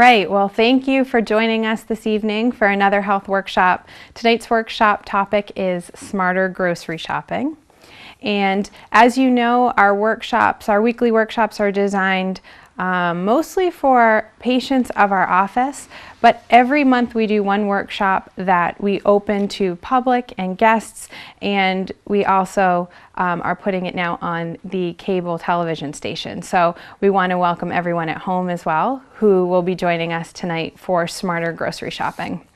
right, well, thank you for joining us this evening for another health workshop. Tonight's workshop topic is smarter grocery shopping. And as you know, our weekly workshops are designed mostly for patients of our office, but every month we do one workshop that we open to public and guests, and we also are putting it now on the cable television station. So we want to welcome everyone at home as well who will be joining us tonight for smarter grocery shopping.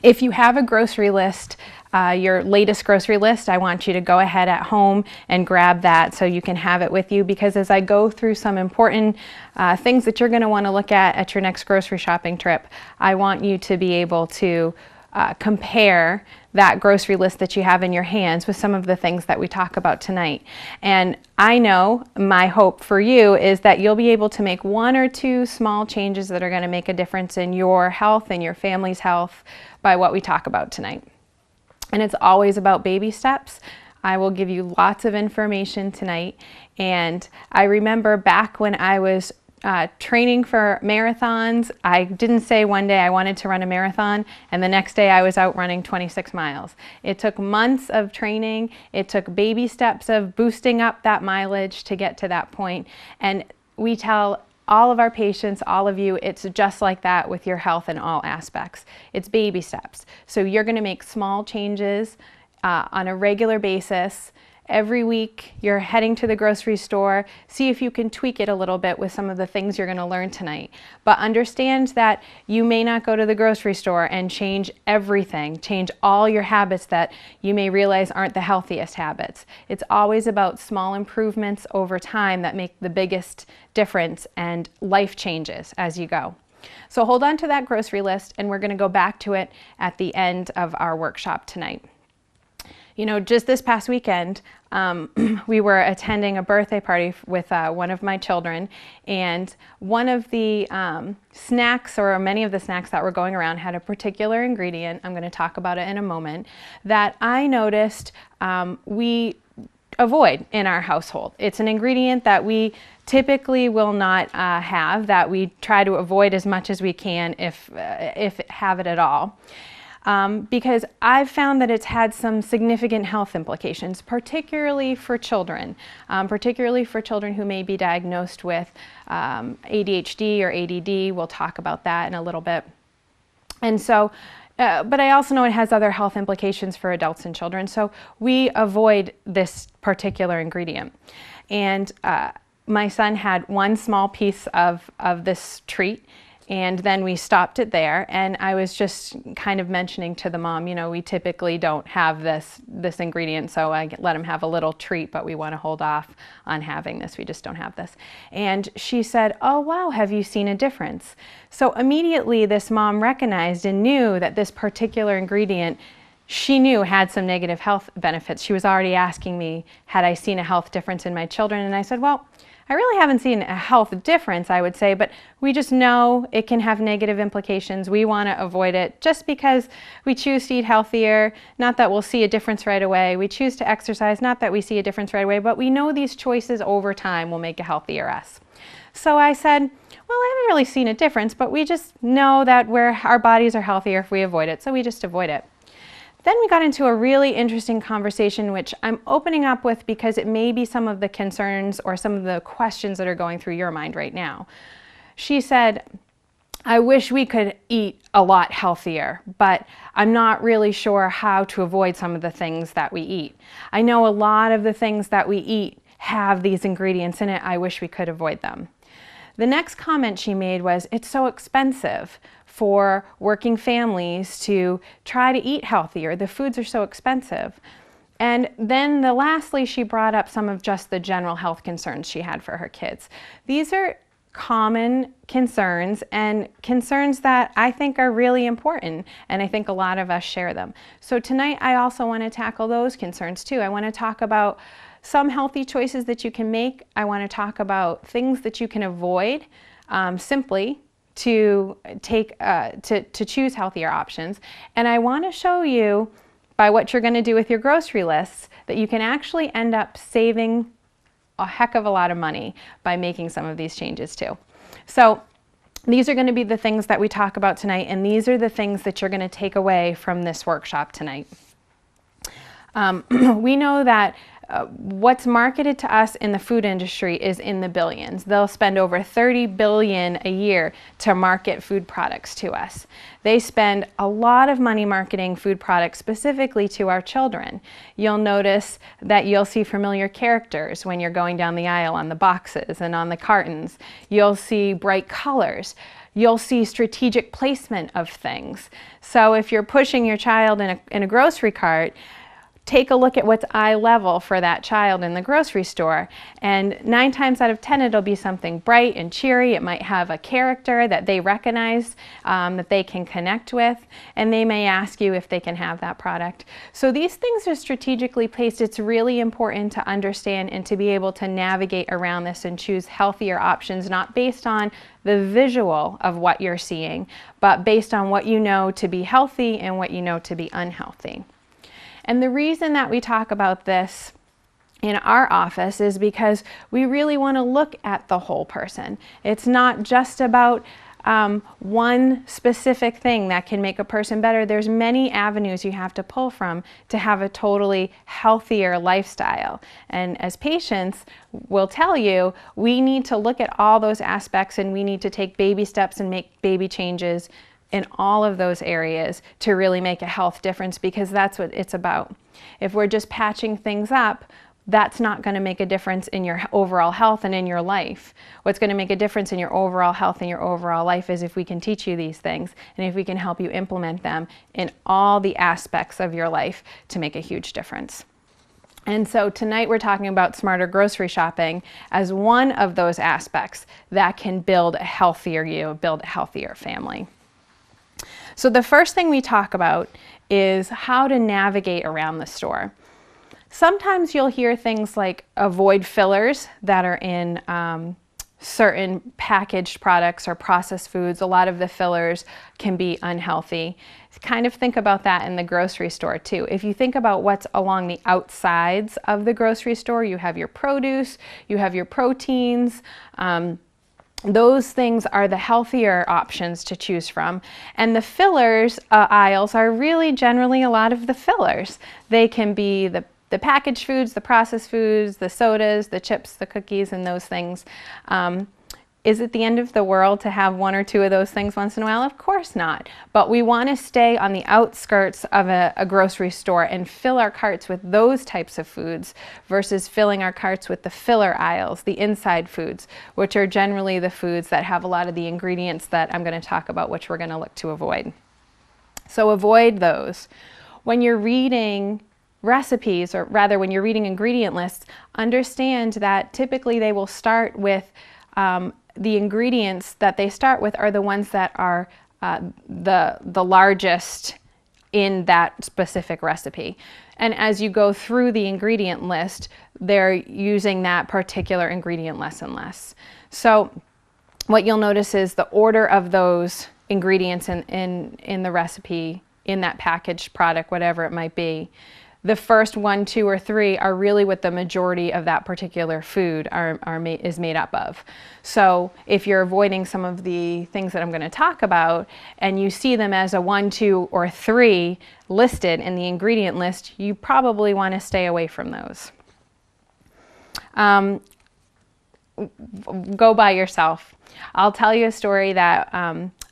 If you have a grocery list, your latest grocery list, I want you to go ahead at home and grab that so you can have it with you, because as I go through some important things that you're going to want to look at your next grocery shopping trip, I want you to be able to compare that grocery list that you have in your hands with some of the things that we talk about tonight. And I know my hope for you is that you'll be able to make one or two small changes that are going to make a difference in your health and your family's health by what we talk about tonight. And it's always about baby steps. I will give you lots of information tonight. And I remember back when I was training for marathons, I didn't say one day I wanted to run a marathon, and the next day I was out running 26 miles. It took months of training. It took baby steps of boosting up that mileage to get to that point. And we tell all of our patients, all of you, it's just like that with your health in all aspects. It's baby steps. So you're going to make small changes on a regular basis. Every week you're heading to the grocery store. See if you can tweak it a little bit with some of the things you're going to learn tonight. But understand that you may not go to the grocery store and change everything, change all your habits that you may realize aren't the healthiest habits. It's always about small improvements over time that make the biggest difference and life changes as you go. So hold on to that grocery list, and we're going to go back to it at the end of our workshop tonight. You know, just this past weekend, we were attending a birthday party with one of my children, and one of the snacks, or many of the snacks that were going around, had a particular ingredient, I'm going to talk about it in a moment, that I noticed we avoid in our household. It's an ingredient that we typically will not have, that we try to avoid as much as we can if have it at all. Because I've found that it's had some significant health implications, particularly for children who may be diagnosed with ADHD or ADD. We'll talk about that in a little bit. And so, but I also know it has other health implications for adults and children, so we avoid this particular ingredient. And my son had one small piece of this treat, and then we stopped it there, and I was just kind of mentioning to the mom, you know, we typically don't have this ingredient, so I let him have a little treat, but we want to hold off on having this. We just don't have this. And she said, "Oh wow, have you seen a difference?" So immediately this mom recognized and knew that this particular ingredient, she knew had some negative health benefits. She was already asking me, had I seen a health difference in my children? And I said, well, I really haven't seen a health difference, I would say, but we just know it can have negative implications. We want to avoid it just because we choose to eat healthier, not that we'll see a difference right away. We choose to exercise, not that we see a difference right away, but we know these choices over time will make a healthier us. So I said, well, I haven't really seen a difference, but we just know that our bodies are healthier if we avoid it, so we just avoid it. Then we got into a really interesting conversation, which I'm opening up with because it may be some of the concerns or some of the questions that are going through your mind right now. She said, I wish we could eat a lot healthier, but I'm not really sure how to avoid some of the things that we eat. I know a lot of the things that we eat have these ingredients in it. I wish we could avoid them. The next comment she made was, it's so expensive for working families to try to eat healthier. The foods are so expensive. And then lastly, she brought up some of just the general health concerns she had for her kids. These are common concerns, and concerns that I think are really important, and I think a lot of us share them. So tonight I also want to tackle those concerns too. I want to talk about some healthy choices that you can make. I want to talk about things that you can avoid simply to choose healthier options. And I want to show you by what you're going to do with your grocery lists that you can actually end up saving a heck of a lot of money by making some of these changes too. So These are going to be the things that we talk about tonight, and these are the things that you're going to take away from this workshop tonight. We know that what's marketed to us in the food industry is in the billions. They'll spend over $30 billion a year to market food products to us. They spend a lot of money marketing food products specifically to our children. You'll notice that you'll see familiar characters when you're going down the aisle on the boxes and on the cartons. You'll see bright colors. You'll see strategic placement of things. So if you're pushing your child in a grocery cart, take a look at what's eye level for that child in the grocery store, and 9 times out of 10 it'll be something bright and cheery. It might have a character that they recognize, that they can connect with, and they may ask you if they can have that product. So these things are strategically placed. It's really important to understand and to be able to navigate around this and choose healthier options, not based on the visual of what you're seeing, but based on what you know to be healthy and what you know to be unhealthy. And the reason that we talk about this in our office is because we really want to look at the whole person. It's not just about one specific thing that can make a person better. There's many avenues you have to pull from to have a totally healthier lifestyle. And as patients will tell you, we need to look at all those aspects, and we need to take baby steps and make baby changes in all of those areas to really make a health difference, because that's what it's about. If we're just patching things up, that's not going to make a difference in your overall health and in your life. What's going to make a difference in your overall health and your overall life is if we can teach you these things, and if we can help you implement them in all the aspects of your life to make a huge difference. And so tonight we're talking about smarter grocery shopping as one of those aspects that can build a healthier you, build a healthier family. So the first thing we talk about is how to navigate around the store. Sometimes you'll hear things like avoid fillers that are in certain packaged products or processed foods. A lot of the fillers can be unhealthy. Kind of think about that in the grocery store too. If you think about what's along the outsides of the grocery store, you have your produce, you have your proteins, those things are the healthier options to choose from. And the fillers aisles are really generally a lot of the fillers. They can be the packaged foods, the processed foods, the sodas, the chips, the cookies, and those things. Is it the end of the world to have 1 or 2 of those things once in a while? Of course not. But we want to stay on the outskirts of a grocery store and fill our carts with those types of foods versus filling our carts with the filler aisles, the inside foods, which are generally the foods that have a lot of the ingredients that I'm going to talk about, which we're going to look to avoid. So avoid those. When you're reading recipes, or rather when you're reading ingredient lists, understand that typically they will start with the ingredients that they start with are the ones that are the largest in that specific recipe. And as you go through the ingredient list, they're using that particular ingredient less and less. So what you'll notice is the order of those ingredients in the recipe, in that packaged product, whatever it might be. The first 1, 2, or 3 are really what the majority of that particular food is made up of. So if you're avoiding some of the things that I'm going to talk about, and you see them as a 1, 2, or 3 listed in the ingredient list, you probably want to stay away from those. Go by yourself. I'll tell you a story that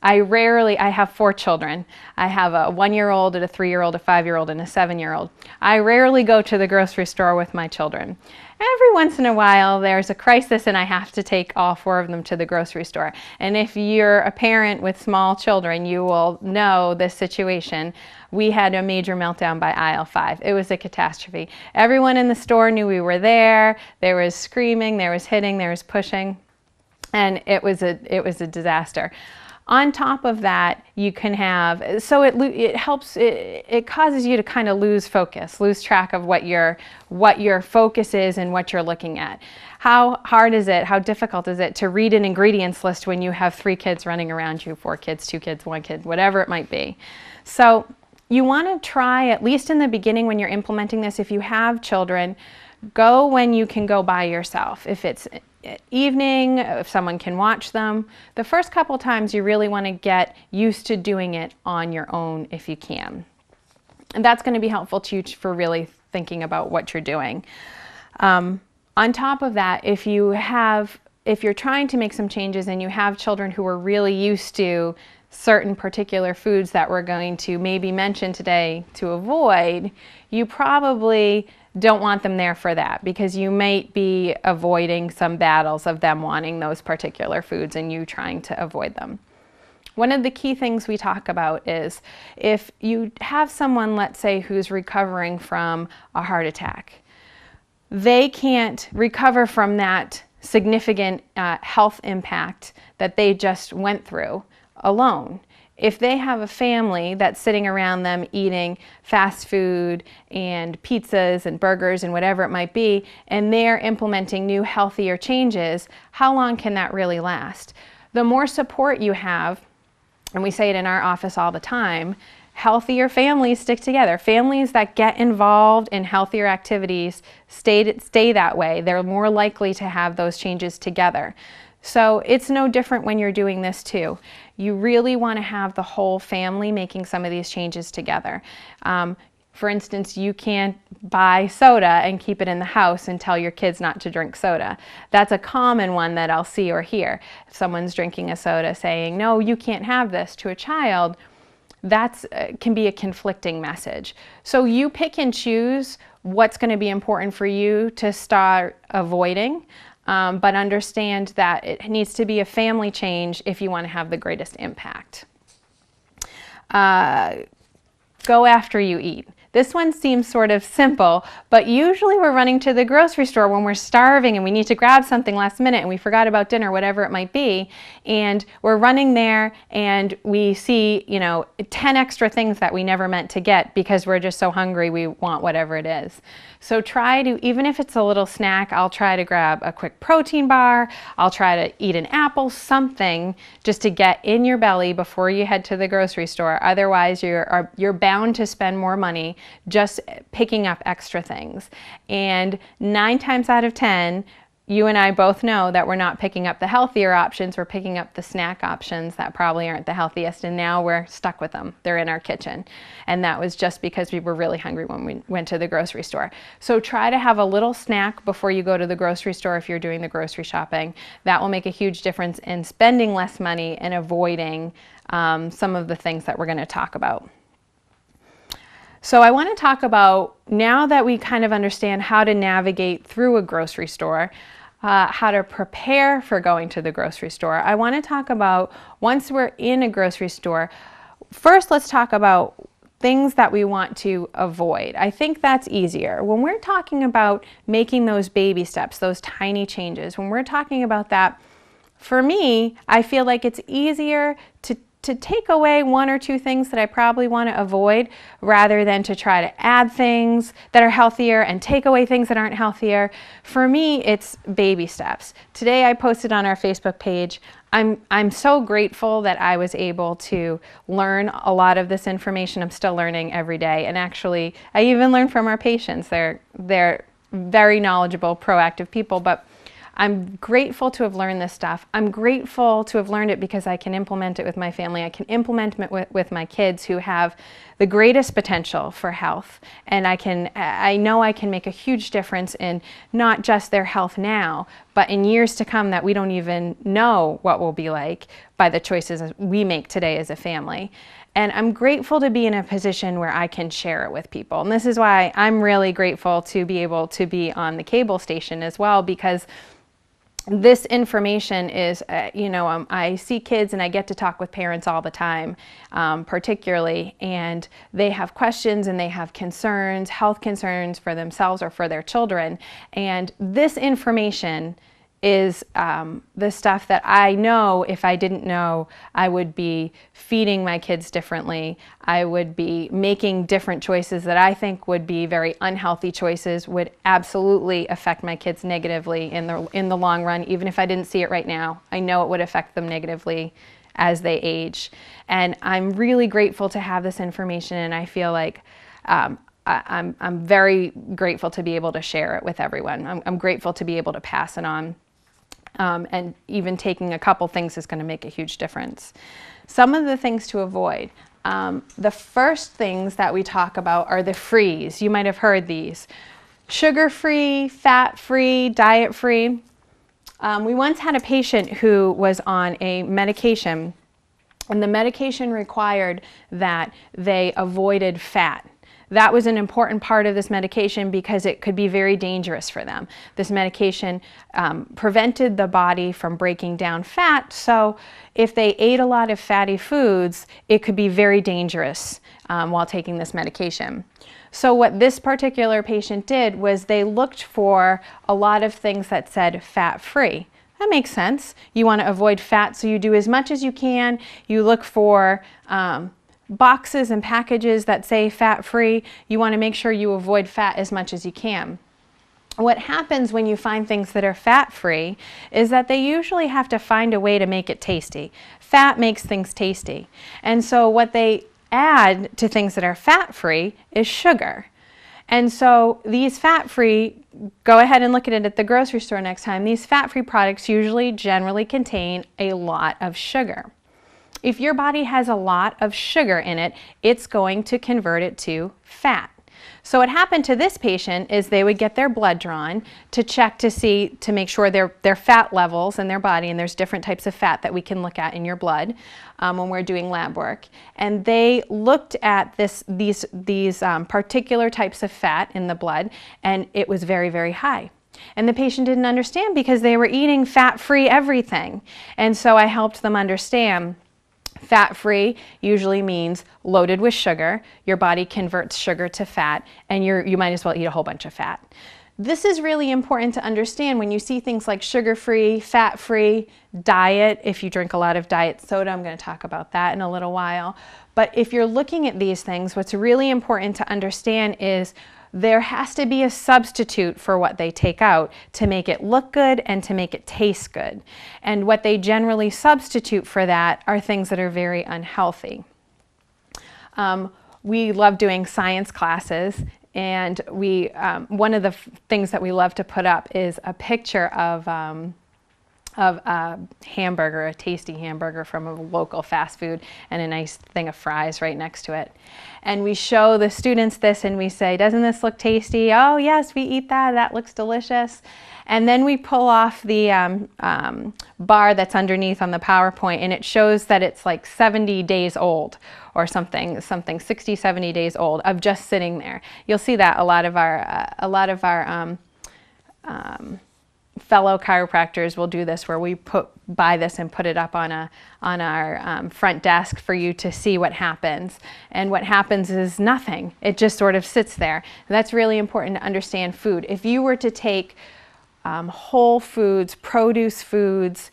I have 4 children. I have a 1-year-old, a 3-year-old, a 5-year-old, and a 7-year-old. I rarely go to the grocery store with my children. Every once in a while there's a crisis and I have to take all 4 of them to the grocery store. And if you're a parent with small children, you will know this situation. We had a major meltdown by aisle 5. It was a catastrophe. Everyone in the store knew we were there. There was screaming, there was hitting, there was pushing, and it was a disaster. On top of that, you can have, so it helps, it causes you to kind of lose focus, lose track of what your focus is and what you're looking at. How hard is it, how difficult is it to read an ingredients list when you have 3 kids running around you, 4 kids, 2 kids, 1 kid, whatever it might be. So you want to try, at least in the beginning when you're implementing this, if you have children, Go when you can go by yourself. If it's evening, if someone can watch them. The first couple times you really want to get used to doing it on your own if you can. And that's going to be helpful to you for really thinking about what you're doing. On top of that, if you're trying to make some changes and you have children who are really used to certain particular foods that we're going to maybe mention today to avoid, you probably don't want them there for that, because you might be avoiding some battles of them wanting those particular foods and you trying to avoid them. One of the key things we talk about is if you have someone, let's say, who's recovering from a heart attack, they can't recover from that significant health impact that they just went through alone. If they have a family that's sitting around them eating fast food and pizzas and burgers and whatever it might be, and they're implementing new healthier changes, how long can that really last? The more support you have, and we say it in our office all the time, healthier families stick together. Families that get involved in healthier activities stay that way. They're more likely to have those changes together. So it's no different when you're doing this too. You really want to have the whole family making some of these changes together. For instance, you can't buy soda and keep it in the house and tell your kids not to drink soda. That's a common one that I'll see or hear. If someone's drinking a soda saying, no, you can't have this, to a child, that can be a conflicting message. So you pick and choose what's going to be important for you to start avoiding. But understand that it needs to be a family change if you want to have the greatest impact. Go after you eat. This one seems sort of simple, but usually we're running to the grocery store when we're starving and we need to grab something last minute and we forgot about dinner, whatever it might be, and we're running there and we see, 10 extra things that we never meant to get because we're just so hungry we want whatever it is. So try to, even if it's a little snack, I'll try to grab a quick protein bar, I'll try to eat an apple, something just to get in your belly before you head to the grocery store. Otherwise, you're bound to spend more money just picking up extra things. And 9 times out of 10, you and I both know that we're not picking up the healthier options, we're picking up the snack options that probably aren't the healthiest, and now we're stuck with them. They're in our kitchen. And that was just because we were really hungry when we went to the grocery store. So try to have a little snack before you go to the grocery store if you're doing the grocery shopping. That will make a huge difference in spending less money and avoiding some of the things that we're going to talk about. So I want to talk about, now that we kind of understand how to navigate through a grocery store, how to prepare for going to the grocery store, I want to talk about, once we're in a grocery store, first let's talk about things that we want to avoid. I think that's easier. When we're talking about making those baby steps, those tiny changes, when we're talking about that, for me, I feel like it's easier to take away 1 or 2 things that I probably want to avoid rather than to try to add things that are healthier and take away things that aren't healthier. For me, it's baby steps. Today I posted on our Facebook page, I'm so grateful that I was able to learn a lot of this information. I'm still learning every day, and actually I even learn from our patients. They're very knowledgeable, proactive people, but I'm grateful to have learned this stuff. I'm grateful to have learned it because I can implement it with my family. I can implement it with my kids who have the greatest potential for health. And I know I can make a huge difference in not just their health now, but in years to come that we don't even know what will be like by the choices we make today as a family. And I'm grateful to be in a position where I can share it with people. And this is why I'm really grateful to be able to be on the cable station as well, because this information is, I see kids and I get to talk with parents all the time, particularly, and they have questions and they have concerns, health concerns for themselves or for their children. And this information is the stuff that I know if I didn't know, I would be feeding my kids differently. I would be making different choices that I think would be very unhealthy choices, would absolutely affect my kids negatively in the long run. Even if I didn't see it right now, I know it would affect them negatively as they age. And I'm really grateful to have this information, and I feel like I'm very grateful to be able to share it with everyone. I'm grateful to be able to pass it on. And even taking a couple things is going to make a huge difference. Some of the things to avoid. The first things that we talk about are the frees. You might have heard these. Sugar-free, fat-free, diet-free. We once had a patient who was on a medication, and the medication required that they avoided fat. That was an important part of this medication because it could be very dangerous for them. This medication prevented the body from breaking down fat, so if they ate a lot of fatty foods, it could be very dangerous while taking this medication. So what this particular patient did was they looked for a lot of things that said fat-free. That makes sense. You want to avoid fat, so you do as much as you can. You look for boxes and packages that say fat-free. You want to make sure you avoid fat as much as you can. What happens when you find things that are fat-free is that they usually have to find a way to make it tasty. Fat makes things tasty. And so what they add to things that are fat-free is sugar. And so these fat-free, go ahead and look at it at the grocery store next time, these fat-free products usually generally contain a lot of sugar. If your body has a lot of sugar in it, it's going to convert it to fat. So what happened to this patient is they would get their blood drawn to check to see, to make sure their fat levels in their body, and there's different types of fat that we can look at in your blood when we're doing lab work. And they looked at these particular types of fat in the blood, and it was very, very high. And the patient didn't understand because they were eating fat-free everything. And so I helped them understand fat-free usually means loaded with sugar. Your body converts sugar to fat, and you might as well eat a whole bunch of fat. This is really important to understand when you see things like sugar-free, fat-free, diet. If you drink a lot of diet soda, I'm going to talk about that in a little while. But if you're looking at these things, what's really important to understand is there has to be a substitute for what they take out to make it look good and to make it taste good. And what they generally substitute for that are things that are very unhealthy. We love doing science classes, and one of the things that we love to put up is a picture of a hamburger, a tasty hamburger from a local fast food, and a nice thing of fries right next to it. And we show the students this and we say, doesn't this look tasty? Oh yes, we eat that, that looks delicious. And then we pull off the bar that's underneath on the PowerPoint, and it shows that it's like 70 days old or something 60, 70 days old of just sitting there. You'll see that a lot of our fellow chiropractors will do this, where we buy this and put it up on our front desk for you to see what happens. And what happens is nothing. It just sort of sits there. And that's really important to understand food. If you were to take whole foods, produce foods,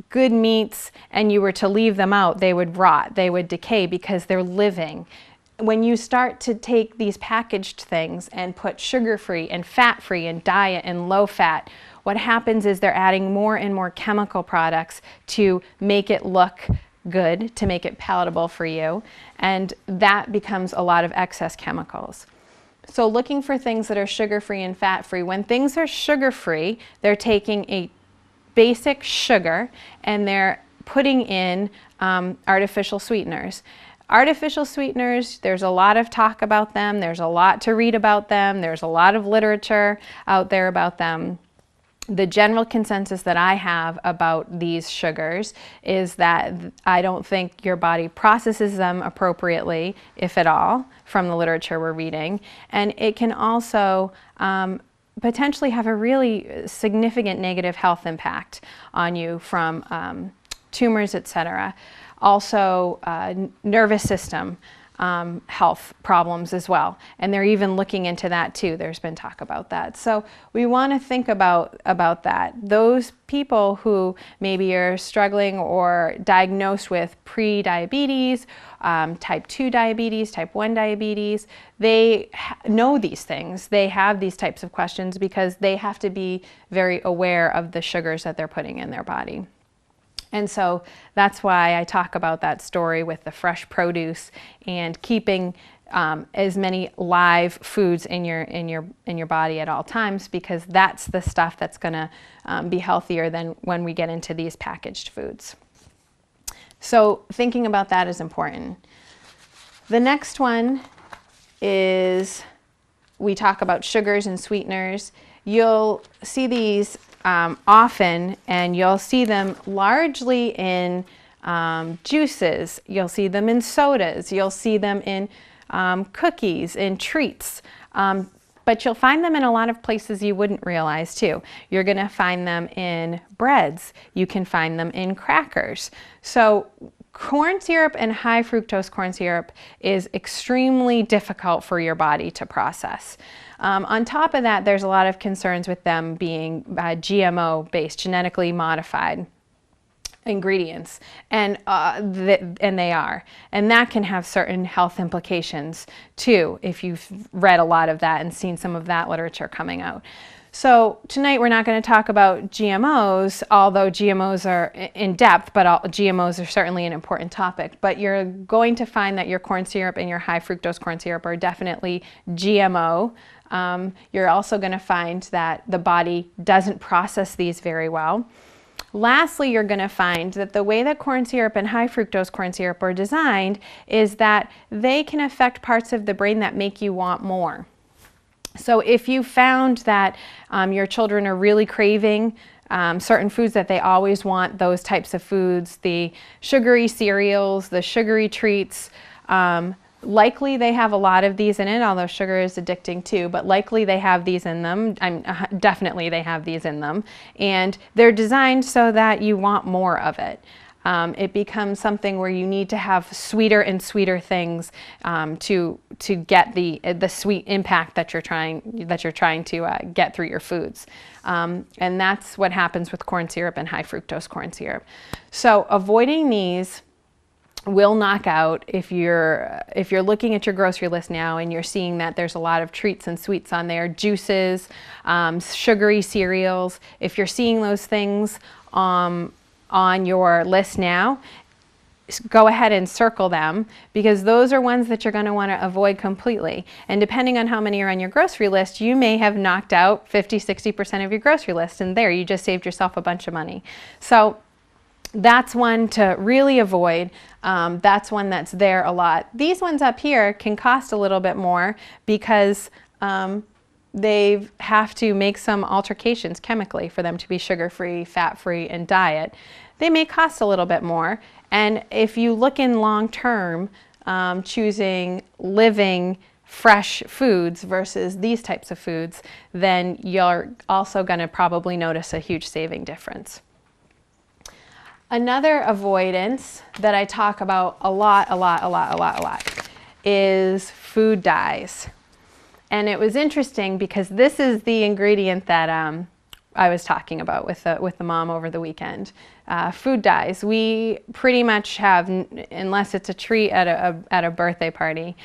good meats, and you were to leave them out, they would rot, they would decay because they're living. When you start to take these packaged things and put sugar-free and fat-free and diet and low-fat, what happens is they're adding more and more chemical products to make it look good, to make it palatable for you, and that becomes a lot of excess chemicals. So looking for things that are sugar-free and fat-free. When things are sugar-free, they're taking a basic sugar and they're putting in artificial sweeteners. Artificial sweeteners, there's a lot of talk about them, there's a lot to read about them, there's a lot of literature out there about them. The general consensus that I have about these sugars is that I don't think your body processes them appropriately, if at all, from the literature we're reading. And it can also potentially have a really significant negative health impact on you from tumors, etc. Also, nervous system health problems as well. And they're even looking into that too. There's been talk about that. So we want to think about that. Those people who maybe are struggling or diagnosed with pre-diabetes, type 2 diabetes, type 1 diabetes, they know these things. They have these types of questions because they have to be very aware of the sugars that they're putting in their body. And so that's why I talk about that story with the fresh produce and keeping as many live foods in your body at all times, because that's the stuff that's going to be healthier than when we get into these packaged foods. So thinking about that is important. The next one is, we talk about sugars and sweeteners. You'll see these often, and you'll see them largely in juices. You'll see them in sodas. You'll see them in cookies, in treats. But you'll find them in a lot of places you wouldn't realize too. You're going to find them in breads. You can find them in crackers. So corn syrup and high fructose corn syrup is extremely difficult for your body to process. On top of that, there's a lot of concerns with them being GMO-based, genetically modified ingredients, and they are, and that can have certain health implications too, if you've read a lot of that and seen some of that literature coming out. So tonight we're not going to talk about GMOs, although GMOs are in depth, but GMOs are certainly an important topic. But you're going to find that your corn syrup and your high fructose corn syrup are definitely GMO. You're also going to find that the body doesn't process these very well. Lastly, you're going to find that the way that corn syrup and high fructose corn syrup are designed is that they can affect parts of the brain that make you want more. So if you found that your children are really craving certain foods, that they always want those types of foods, the sugary cereals, the sugary treats, likely they have a lot of these in it, although sugar is addicting too, but likely they have these in them. Definitely they have these in them. And they're designed so that you want more of it. It becomes something where you need to have sweeter and sweeter things to get the sweet impact that you're trying to get through your foods. And that's what happens with corn syrup and high fructose corn syrup. So avoiding these will knock out, if you're looking at your grocery list now and you're seeing that there's a lot of treats and sweets on there, juices, sugary cereals, if you're seeing those things on your list now, go ahead and circle them, because those are ones that you're going to want to avoid completely. And depending on how many are on your grocery list, you may have knocked out 50–60% of your grocery list, and there you just saved yourself a bunch of money. So that's one to really avoid. That's one that's there a lot. These ones up here can cost a little bit more because they have to make some alterations chemically for them to be sugar-free, fat-free, and diet. They may cost a little bit more. And if you look in long term, choosing living, fresh foods versus these types of foods, then you're also going to probably notice a huge saving difference. Another avoidance that I talk about a lot is food dyes. And it was interesting because this is the ingredient that I was talking about with the mom over the weekend. Food dyes. We pretty much have, unless it's a treat at a birthday party,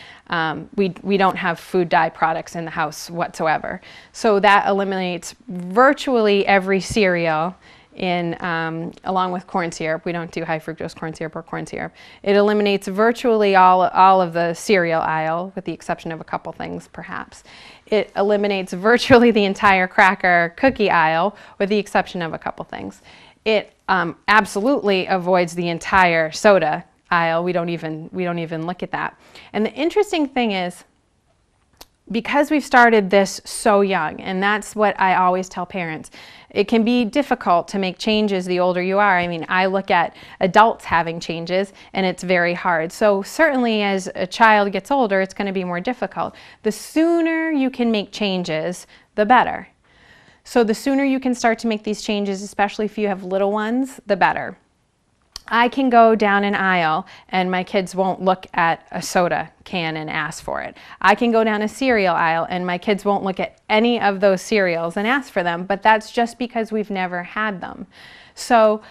we don't have food dye products in the house whatsoever. So that eliminates virtually every cereal along with corn syrup. We don't do high fructose corn syrup or corn syrup. It eliminates virtually all of the cereal aisle, with the exception of a couple things perhaps. It eliminates virtually the entire cracker cookie aisle, with the exception of a couple things. It absolutely avoids the entire soda aisle. We don't even look at that. And the interesting thing is, because we've started this so young, and that's what I always tell parents, it can be difficult to make changes the older you are. I mean, I look at adults having changes, and it's very hard. So certainly as a child gets older, it's going to be more difficult. The sooner you can make changes, the better. So the sooner you can start to make these changes, especially if you have little ones, the better. I can go down an aisle and my kids won't look at a soda can and ask for it. I can go down a cereal aisle and my kids won't look at any of those cereals and ask for them, but that's just because we've never had them. So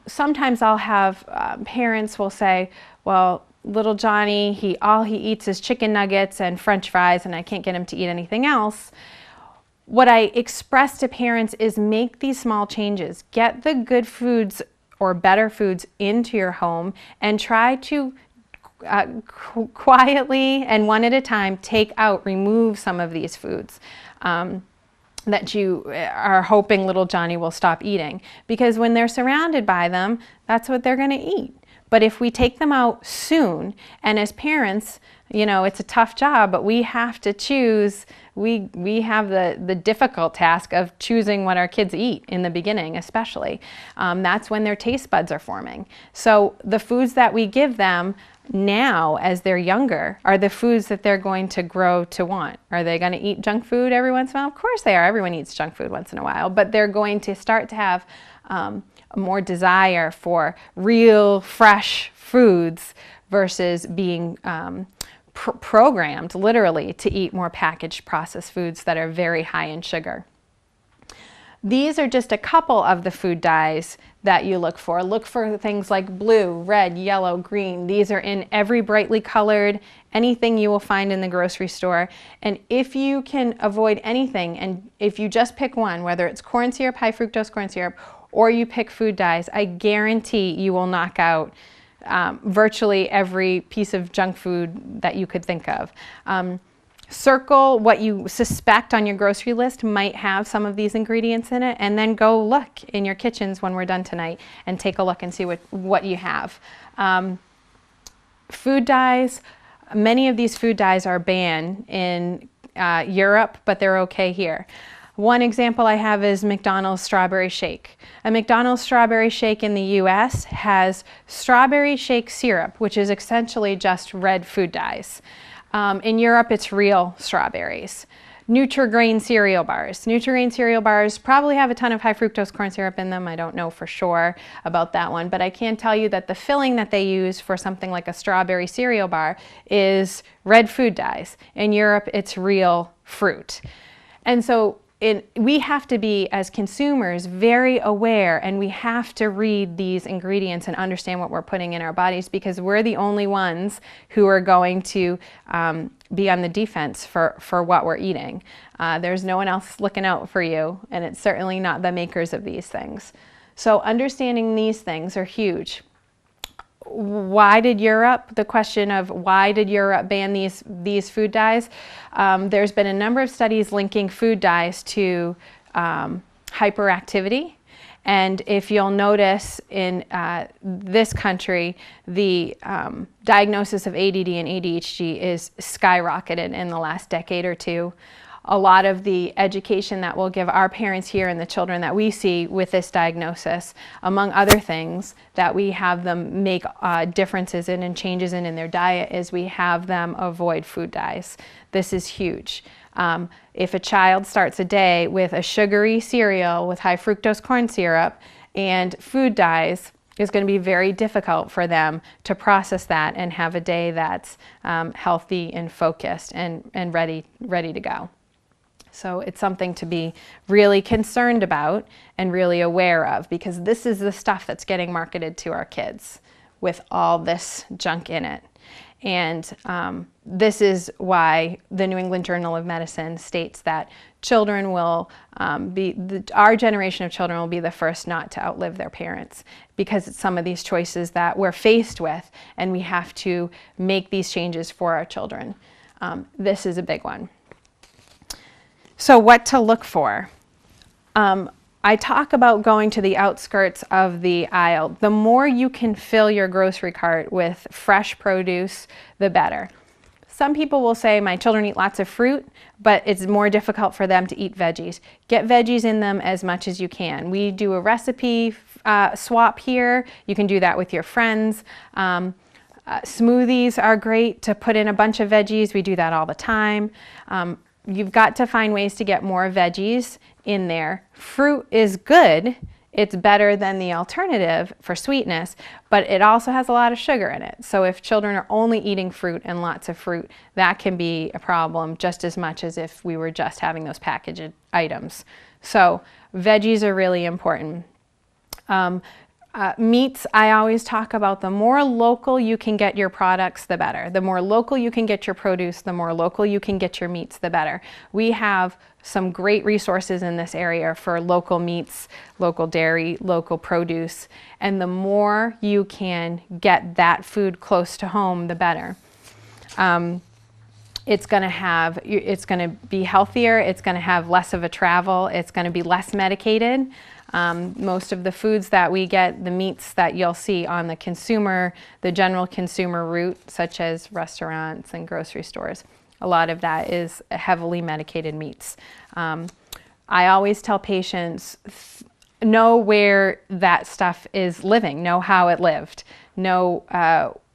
sometimes I'll have parents will say, well, little Johnny, all he eats is chicken nuggets and French fries, and I can't get him to eat anything else. What I express to parents is, make these small changes. Get the good foods or better foods into your home and try to quietly and one at a time remove some of these foods that you are hoping little Johnny will stop eating. Because when they're surrounded by them, that's what they're going to eat. But if we take them out soon, and as parents, you know, it's a tough job, but we have to choose. We have the difficult task of choosing what our kids eat in the beginning, especially. That's when their taste buds are forming. So the foods that we give them now as they're younger are the foods that they're going to grow to want. Are they going to eat junk food every once in a while? Of course they are. Everyone eats junk food once in a while, but they're going to start to have more desire for real, fresh foods versus being programmed, literally, to eat more packaged processed foods that are very high in sugar. These are just a couple of the food dyes that you look for. Look for things like blue, red, yellow, green. These are in every brightly colored, anything you will find in the grocery store. And if you can avoid anything, and if you just pick one, whether it's corn syrup, high fructose corn syrup, or you pick food dyes, I guarantee you will knock out virtually every piece of junk food that you could think of. Circle what you suspect on your grocery list might have some of these ingredients in it, and then go look in your kitchens when we're done tonight and take a look and see what you have. Food dyes, many of these food dyes are banned in Europe, but they're okay here. One example I have is McDonald's strawberry shake. A McDonald's strawberry shake in the US has strawberry shake syrup, which is essentially just red food dyes. In Europe, it's real strawberries. Nutri-Grain cereal bars. Nutri-Grain cereal bars probably have a ton of high fructose corn syrup in them. I don't know for sure about that one, but I can tell you that the filling that they use for something like a strawberry cereal bar is red food dyes. In Europe, it's real fruit. And so we have to be, as consumers, very aware, and we have to read these ingredients and understand what we're putting in our bodies, because we're the only ones who are going to be on the defense for what we're eating. There's no one else looking out for you, and it's certainly not the makers of these things. So understanding these things are huge. Why did Europe, the question of why did Europe ban these food dyes? There's been a number of studies linking food dyes to hyperactivity. And if you'll notice in this country, the diagnosis of ADD and ADHD is skyrocketed in the last decade or two. A lot of the education that we'll give our parents here and the children that we see with this diagnosis, among other things that we have them make differences in and changes in their diet, is we have them avoid food dyes. This is huge. If a child starts a day with a sugary cereal with high fructose corn syrup and food dyes, it's going to be very difficult for them to process that and have a day that's healthy and focused and ready to go. So it's something to be really concerned about and really aware of, because this is the stuff that's getting marketed to our kids with all this junk in it. And this is why the New England Journal of Medicine states that children will our generation of children will be the first not to outlive their parents, because it's some of these choices that we're faced with, and we have to make these changes for our children. This is a big one. So what to look for? I talk about going to the outskirts of the aisle. The more you can fill your grocery cart with fresh produce, the better. Some people will say, my children eat lots of fruit, but it's more difficult for them to eat veggies. Get veggies in them as much as you can. We do a recipe swap here. You can do that with your friends. Smoothies are great to put in a bunch of veggies. We do that all the time. You've got to find ways to get more veggies in there. Fruit is good. It's better than the alternative for sweetness, but it also has a lot of sugar in it. So if children are only eating fruit and lots of fruit, that can be a problem just as much as if we were just having those packaged items. So veggies are really important. Meats, I always talk about the more local you can get your products, the better. The more local you can get your produce, the more local you can get your meats, the better. We have some great resources in this area for local meats, local dairy, local produce, and the more you can get that food close to home, the better. It's going to be healthier, it's going to have less of a travel, it's going to be less medicated. Most of the foods that we get, the meats that you'll see on the general consumer route, such as restaurants and grocery stores, a lot of that is heavily medicated meats. I always tell patients, know where that stuff is living, know how it lived, know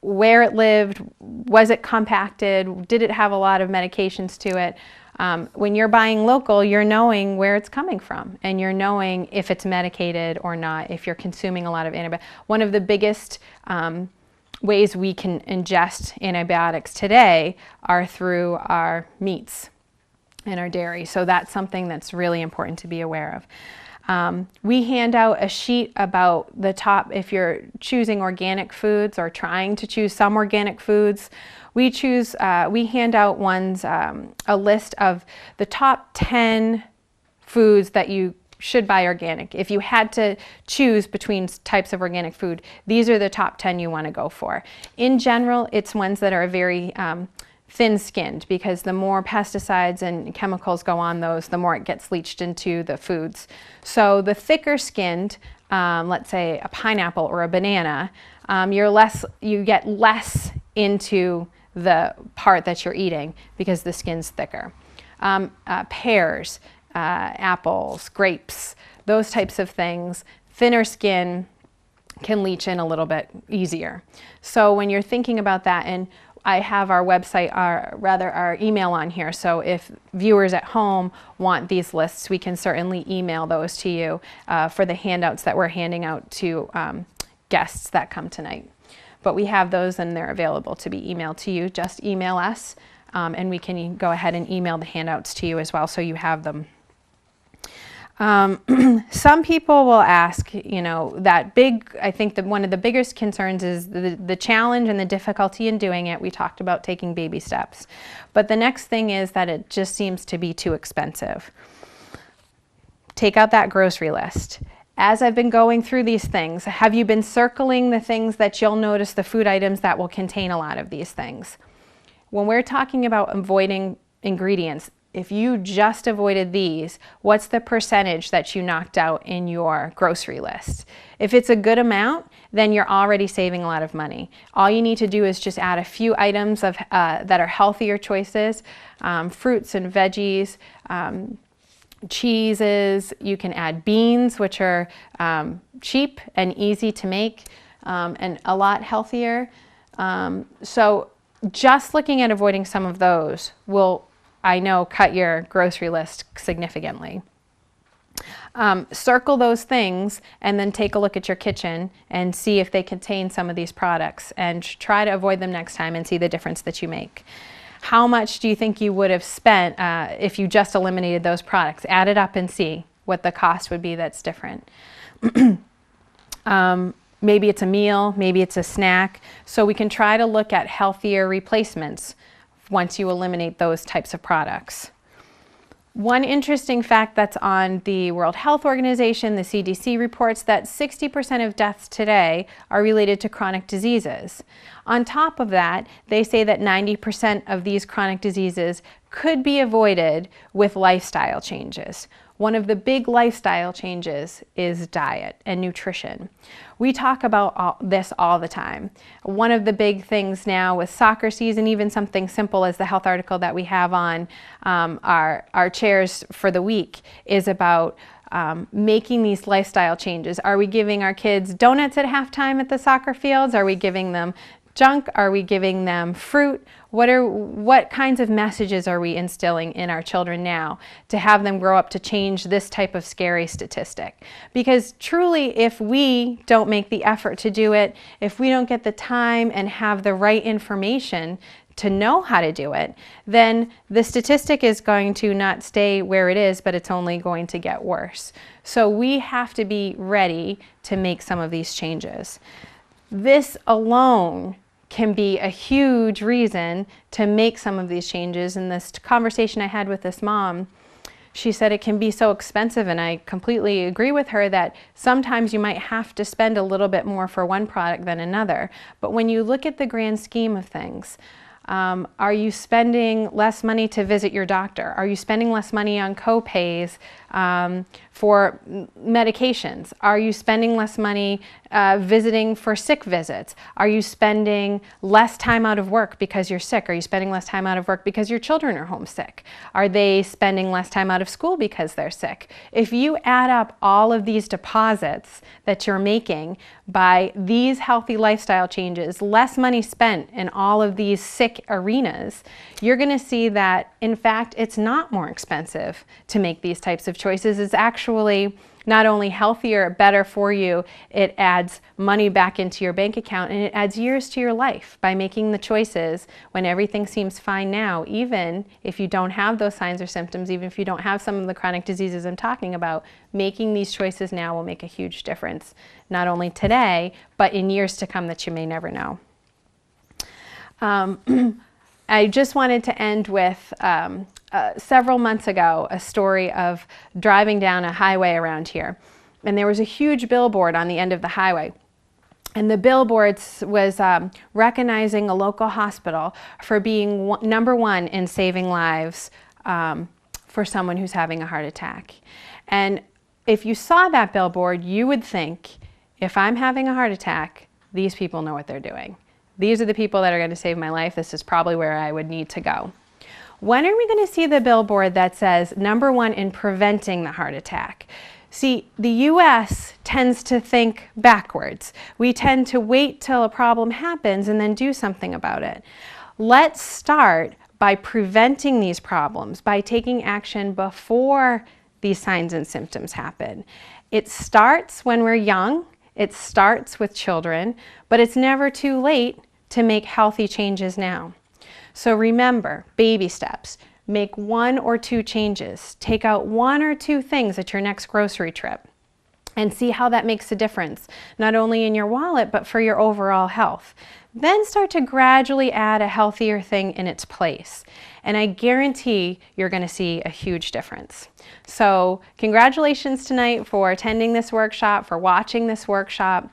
where it lived, was it compacted, did it have a lot of medications to it. When you're buying local, you're knowing where it's coming from, and you're knowing if it's medicated or not, if you're consuming a lot of antibiotics. One of the biggest ways we can ingest antibiotics today are through our meats and our dairy. So that's something that's really important to be aware of. We hand out a sheet about the top, if you're choosing organic foods or trying to choose some organic foods. We hand out a list of the top 10 foods that you should buy organic. If you had to choose between types of organic food, these are the top 10 you want to go for. In general, it's ones that are very thin-skinned, because the more pesticides and chemicals go on those, the more it gets leached into the foods. So the thicker-skinned, let's say a pineapple or a banana, you get less into the part that you're eating because the skin's thicker. Pears, apples, grapes, those types of things, thinner skin can leach in a little bit easier. So when you're thinking about that, and I have our website, our email on here, so if viewers at home want these lists, we can certainly email those to you for the handouts that we're handing out to guests that come tonight. But we have those, and they're available to be emailed to you. Just email us, and we can go ahead and email the handouts to you as well, so you have them. Some people will ask, I think that one of the biggest concerns is the challenge and the difficulty in doing it. We talked about taking baby steps. But the next thing is that it just seems to be too expensive. Take out that grocery list. As I've been going through these things, have you been circling the things that you'll notice, the food items that will contain a lot of these things? When we're talking about avoiding ingredients, if you just avoided these, what's the percentage that you knocked out in your grocery list? If it's a good amount, then you're already saving a lot of money. All you need to do is just add a few items that are healthier choices, fruits and veggies, cheeses. You can add beans, which are cheap and easy to make, and a lot healthier. So just looking at avoiding some of those will, I know, cut your grocery list significantly. Circle those things and then take a look at your kitchen and see if they contain some of these products, and try to avoid them next time and see the difference that you make. How much do you think you would have spent if you just eliminated those products? Add it up and see what the cost would be that's different. Maybe it's a meal, maybe it's a snack. So we can try to look at healthier replacements once you eliminate those types of products. One interesting fact that's on the World Health Organization, the CDC, reports that 60% of deaths today are related to chronic diseases. On top of that, they say that 90% of these chronic diseases could be avoided with lifestyle changes. One of the big lifestyle changes is diet and nutrition. We talk about this all the time. One of the big things now with soccer season, even something simple as the health article that we have on our chairs for the week, is about making these lifestyle changes. Are we giving our kids donuts at halftime at the soccer fields? Are we giving them junk? Are we giving them fruit? What kinds of messages are we instilling in our children now to have them grow up to change this type of scary statistic? Because truly, if we don't make the effort to do it, if we don't get the time and have the right information to know how to do it, then the statistic is going to not stay where it is, but it's only going to get worse. So we have to be ready to make some of these changes. This alone can be a huge reason to make some of these changes. In this conversation I had with this mom, she said it can be so expensive, and I completely agree with her that sometimes you might have to spend a little bit more for one product than another. But when you look at the grand scheme of things, are you spending less money to visit your doctor? Are you spending less money on co-pays for medications? Are you spending less money visiting for sick visits? Are you spending less time out of work because you're sick? Are you spending less time out of work because your children are homesick? Are they spending less time out of school because they're sick? If you add up all of these deposits that you're making by these healthy lifestyle changes, less money spent in all of these sick arenas, you're going to see that, in fact, it's not more expensive to make these types of choices. It's actually not only healthier, better for you, it adds money back into your bank account, and it adds years to your life by making the choices when everything seems fine now, even if you don't have those signs or symptoms, even if you don't have some of the chronic diseases I'm talking about. Making these choices now will make a huge difference, not only today, but in years to come that you may never know. I just wanted to end with several months ago a story of driving down a highway around here, and there was a huge billboard on the end of the highway, and the billboard was recognizing a local hospital for being #1 in saving lives for someone who's having a heart attack. And if you saw that billboard, you would think, if I'm having a heart attack, these people know what they're doing. These are the people that are going to save my life. This is probably where I would need to go. When are we going to see the billboard that says #1 in preventing the heart attack? See, the U.S. tends to think backwards. We tend to wait till a problem happens and then do something about it. Let's start by preventing these problems, by taking action before these signs and symptoms happen. It starts when we're young. It starts with children, but it's never too late to make healthy changes now. So remember, baby steps. Make 1 or 2 changes. Take out 1 or 2 things at your next grocery trip and see how that makes a difference, not only in your wallet, but for your overall health. Then start to gradually add a healthier thing in its place. And I guarantee you're going to see a huge difference. So congratulations tonight for attending this workshop, for watching this workshop.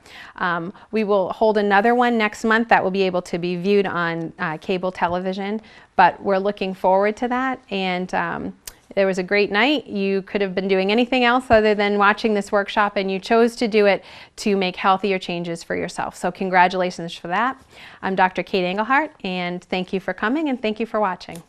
We will hold another one next month that will be able to be viewed on cable television, but we're looking forward to that. And there was a great night. You could have been doing anything else other than watching this workshop, and you chose to do it to make healthier changes for yourself. So congratulations for that. I'm Dr. Kate Engelhardt, and thank you for coming and thank you for watching.